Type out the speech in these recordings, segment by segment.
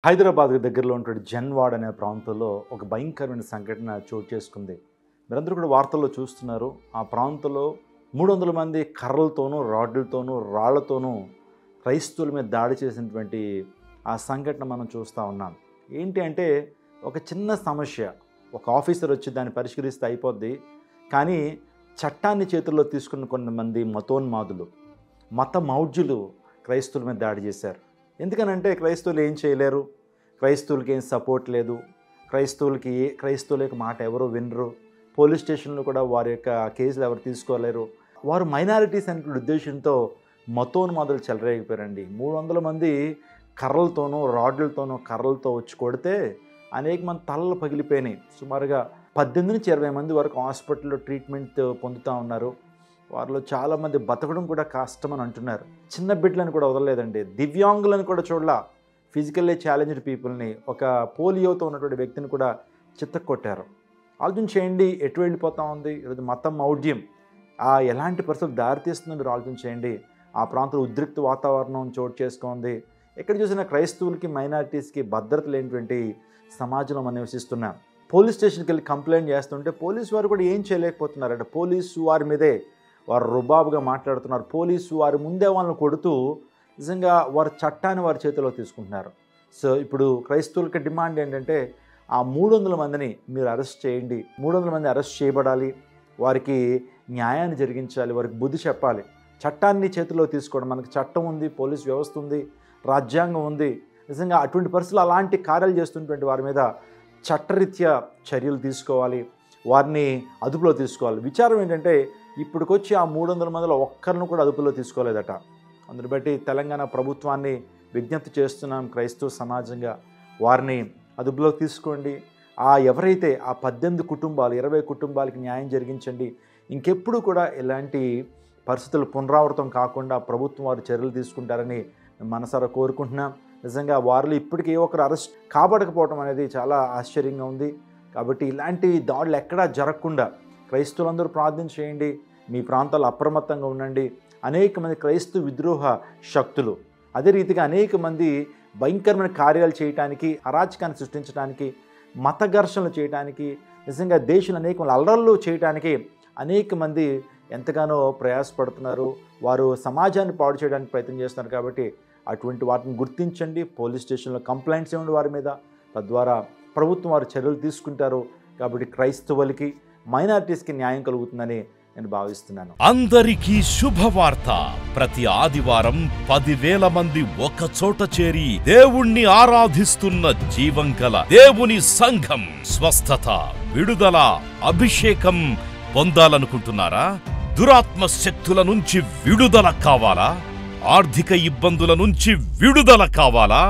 హైదరాబాద్ దగ్గరలో ఉన్నటువంటి జన్వాడ్ అనే ప్రాంతంలో ఒక భయంకరమైన సంఘటన చోటు చేసుకుంది. మీరందరూ కూడా వార్తల్లో చూస్తున్నారు. ఆ ప్రాంతంలో 300 మంది కర్రలతోనూ, రాడ్లతోనూ, రాళ్లతోనూ క్రైస్తవుల మీద దాడి చేసినటువంటి ఆ సంఘటన మనం చూస్తూ ఉన్నాం. ఏంటి అంటే ఒక చిన్న సమస్య, ఒక ఆఫీసర్ వచ్చి దాన్ని పరిష్కరిస్తే అయిపోద్ది. కానీ చట్టాన్ని చేతుల్లో తీసుకున్న కొంతమంది మతోన్మాదులు, మత మౌఢ్యులు క్రైస్తవుల మీద దాడి చేశారు. ఎందుకనంటే క్రైస్తవులు ఏం చేయలేరు, క్రైస్తవులకి ఏం సపోర్ట్ లేదు, క్రైస్తవుల యొక్క మాట ఎవరు వినరు, పోలీస్ స్టేషన్లో కూడా వారి యొక్క కేసులు ఎవరు తీసుకోలేరు, వారు మైనారిటీస్ అనే ఉద్దేశంతో మతోన్మాదులు చెలరేగిపోయారండి. 300 మంది కర్రలతోనూ, రాడ్లతోనూ, కర్రలతో వచ్చి కొడితే అనేక మంది తలలు పగిలిపోయినాయి. సుమారుగా 18 నుంచి 20 మంది వరకు హాస్పిటల్లో ట్రీట్మెంట్ పొందుతూ ఉన్నారు. వారిలో చాలామంది బతకడం కూడా కష్టమని అంటున్నారు. చిన్న బిడ్డలను కూడా వదలలేదండి, దివ్యాంగులను కూడా చూడాల, ఫిజికల్లీ ఛాలెంజ్డ్ పీపుల్ని, ఒక పోలియోతో ఉన్నటువంటి వ్యక్తిని కూడా చిత్తకొట్టారు. ఆలోచన చేయండి, ఎటు వెళ్ళిపోతూ ఉంది ఈరోజు మతం మౌఢ్యం, ఎలాంటి పరిస్థితులు దారితీస్తుందో మీరు ఆలోచన చేయండి. ఆ ప్రాంతంలో ఉద్రిక్త వాతావరణం చోటు చేసుకుంది. ఎక్కడ చూసినా క్రైస్తవులకి, మైనారిటీస్కి భద్రత లేనిటువంటి సమాజంలో మనం నివసిస్తున్నాం. పోలీస్ స్టేషన్కి వెళ్ళి కంప్లైంట్ చేస్తుంటే పోలీసు వారు కూడా ఏం చేయలేకపోతున్నారంటే పోలీసు వారి మీదే వారు రుబాబుగా మాట్లాడుతున్నారు. పోలీసు వారి ముందే వాళ్ళని కొడుతూ నిజంగా వారి చట్టాన్ని వారి చేతిలో తీసుకుంటున్నారు. సో ఇప్పుడు క్రైస్తవులకి డిమాండ్ ఏంటంటే ఆ 300 మందిని మీరు అరెస్ట్ చేయండి, 300 మంది అరెస్ట్ చేయబడాలి, వారికి న్యాయాన్ని జరిగించాలి, వారికి బుద్ధి చెప్పాలి. చట్టాన్ని చేతిలో తీసుకోవడం, మనకు చట్టం ఉంది, పోలీస్ వ్యవస్థ ఉంది, రాజ్యాంగం ఉంది. నిజంగా అటువంటి పరిస్థితులు అలాంటి కార్యాలు చేస్తున్నటువంటి వారి మీద చట్టరీత్యా చర్యలు తీసుకోవాలి, వారిని అదుపులో తీసుకోవాలి. విచారం ఏంటంటే ఇప్పటికొచ్చి ఆ 300 మందిలో ఒక్కరిని కూడా అదుపులో తీసుకోలేదట. అందుని బట్టి తెలంగాణ ప్రభుత్వాన్ని విజ్ఞప్తి చేస్తున్నాం, క్రైస్తవ సమాజంగా వారిని అదుపులో తీసుకోండి. ఎవరైతే ఆ 18 కుటుంబాలు, 20 కుటుంబాలకి న్యాయం జరిగించండి. ఇంకెప్పుడు కూడా ఇలాంటి పరిస్థితులు పునరావృతం కాకుండా ప్రభుత్వం వారు చర్యలు తీసుకుంటారని మనసారా కోరుకుంటున్నాం. నిజంగా వారిలో ఇప్పటికీ ఒకరు అరెస్ట్ కాబడకపోవడం అనేది చాలా ఆశ్చర్యంగా ఉంది. కాబట్టి ఇలాంటి దాడులు ఎక్కడా జరగకుండా క్రైస్తవులందరూ ప్రార్థన చేయండి, మీ ప్రాంతాల్లో అప్రమత్తంగా ఉండండి. అనేక మంది క్రైస్తవ విద్రోహ శక్తులు, అదే రీతిగా అనేక మంది భయంకరమైన కార్యాలు చేయడానికి, అరాచకాన్ని సృష్టించడానికి, మత ఘర్షణలు చేయడానికి, నిజంగా దేశంలో అనేక అల్లర్లు చేయడానికి అనేక మంది ఎంతగానో ప్రయాసపడుతున్నారు. వారు సమాజాన్ని పాడు చేయడానికి ప్రయత్నం చేస్తున్నారు. కాబట్టి అటువంటి వాటిని గుర్తించండి, పోలీస్ స్టేషన్లో కంప్లైంట్స్ ఇవ్వండి వారి మీద. తద్వారా ప్రభుత్వం వారు చర్యలు తీసుకుంటారు. కాబట్టి క్రైస్తవులకి, మైనారిటీస్కి న్యాయం కలుగుతుందని నేను భావిస్తున్నాను. అందరికీ శుభవార్త. ప్రతి ఆదివారం 10,000 మంది ఒక చోట చేరి దేవుణ్ణి ఆరాధిస్తున్న జీవం గల దేవుని సంఘం. స్వస్థత, విడుదల, అభిషేకం పొందాలనుకుంటున్నారా? దురాత్మ శక్తుల నుంచి విడుదల కావాలా? ఆర్థిక ఇబ్బందుల నుంచి విడుదల కావాలా?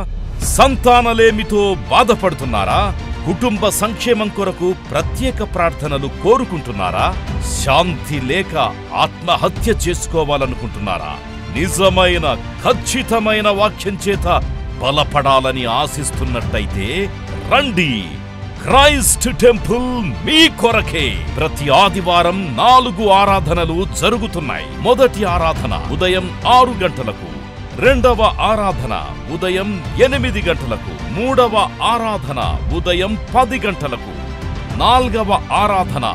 సంతానలేమితో బాధపడుతున్నారా? కుటుంబ సంక్షేమం కొరకు ప్రత్యేక ప్రార్థనలు కోరుకుంటున్నారా? శాంతి లేక ఆత్మహత్య చేసుకోవాలనుకుంటున్నారా? నిజమైన ఖచ్చితమైన వాక్యం చేత బలపడాలని ఆశిస్తున్నట్టయితే రండి, క్రైస్ట్ టెంపుల్ మీ కొరకే. ప్రతి ఆదివారం 4 ఆరాధనలు జరుగుతున్నాయి. మొదటి ఆరాధన ఉదయం 6 గంటలకు, రెండవ ఆరాధన ఉదయం 8 గంటలకు, మూడవ ఆరాధన ఉదయం 10 గంటలకు, నాల్గవ ఆరాధన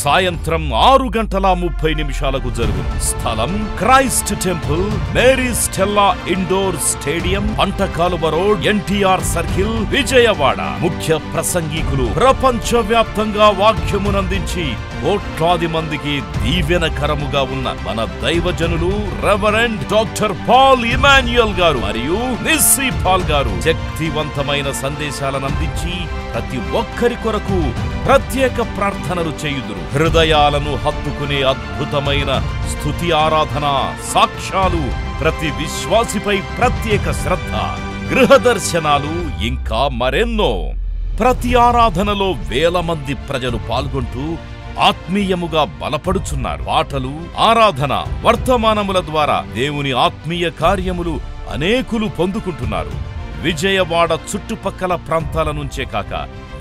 సాయంత్రం 6:30 జరుగును. స్థలం Christ temple, Mary Stella indoor stadium, Pantakaluva road, NTR circle, Vijayawada. ముఖ్య ప్రసంగికులు ప్రపంచ వ్యాప్తంగా వాక్యమునందించి కోట్లాది మందికి దీవెనకరముగా ఉన్న మన దైవజనులు రెవరెండ్ డాక్టర్ పాల్ ఇమాన్యుయల్ గారు మరియు నిస్సీ పాల్ గారు శక్తివంతమైన సందేశాలను అందించి ప్రతి ఒక్కరి కొరకు ప్రత్యేక ప్రార్థనలు చేయుదురు. హృదయాలను హత్తుకునే అద్భుతమైన స్తుతి ఆరాధన సాక్ష్యాలు, ప్రతి విశ్వాసిపై ప్రత్యేక శ్రద్ధ, గృహ దర్శనాలు, ఇంకా మరెన్నో. ప్రతి ఆరాధనలో 1000 మంది ప్రజలు పాల్గొంటూ ఆత్మీయముగా బలపడుచున్నారు. పాటలు, ఆరాధన, వర్తమానముల ద్వారా దేవుని ఆత్మీయ కార్యములు అనేకులు పొందుకుంటున్నారు. విజయవాడ చుట్టుపక్కల ప్రాంతాల నుంచే కాక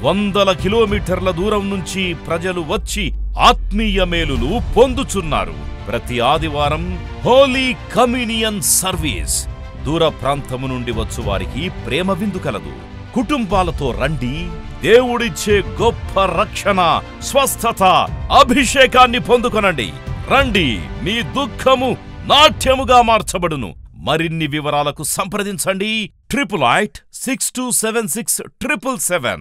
100 కిలోమీటర్ల దూరం నుంచి ప్రజలు వచ్చి ఆత్మీయ మేలులు పొందుచున్నారు. ప్రతి ఆదివారం హోలీ కమ్యూనియన్ సర్వీస్. దూర ప్రాంతము నుండి వచ్చు వారికి ప్రేమ విందు కలదు. కుటుంబాలతో రండి. దేవుడిచ్చే గొప్ప రక్షణ, స్వస్థత, అభిషేకాన్ని పొందుకొనండి. రండి, మీ దుఃఖము నాట్యముగా మార్చబడును. మరిన్ని వివరాలకు సంప్రదించండి 8886267777.